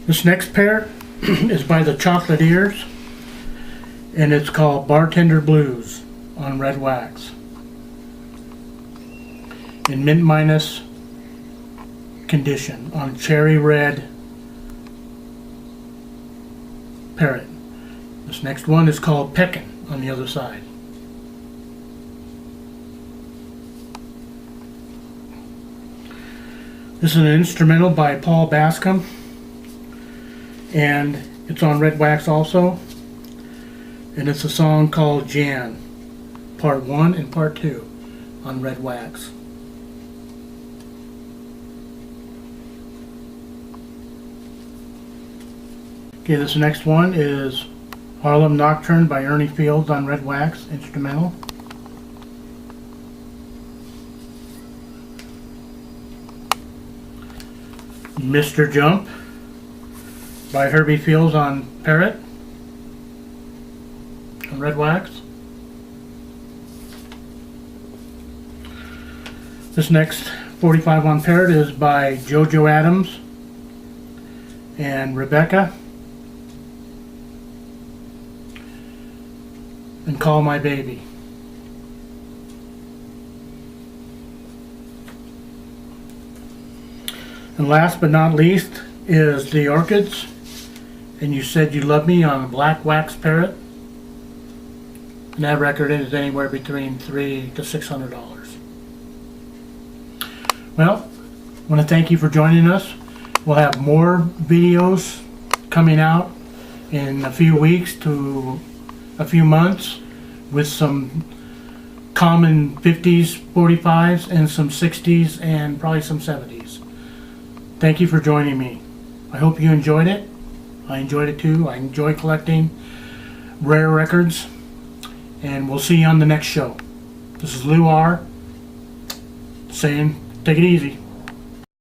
This next parrot is by the Chocolate Ears, and it's called Bartender Blues on red wax in mint minus condition on cherry red parrot. This next one is called Peckin' on the other side. This is an instrumental by Paul Bascom, and it's on red wax also, and it's a song called Jan, part 1 and part 2 on red wax. Okay, this next one is Harlem Nocturne by Ernie Fields on red wax, instrumental. Mr. Jump by Herbie Fields on Parrot on red wax. This next 45 on Parrot is by JoJo Adams and Rebecca, and Call My Baby. And last but not least is The Orchids, and You Said You Love Me on a black wax parrot. And that record is anywhere between $300 to $600. Well, I want to thank you for joining us. We'll have more videos coming out in a few weeks to a few months with some common 50s, 45s, and some 60s, and probably some 70s. Thank you for joining me. I hope you enjoyed it. I enjoyed it too. I enjoy collecting rare records. And we'll see you on the next show. This is Lou R. saying, take it easy.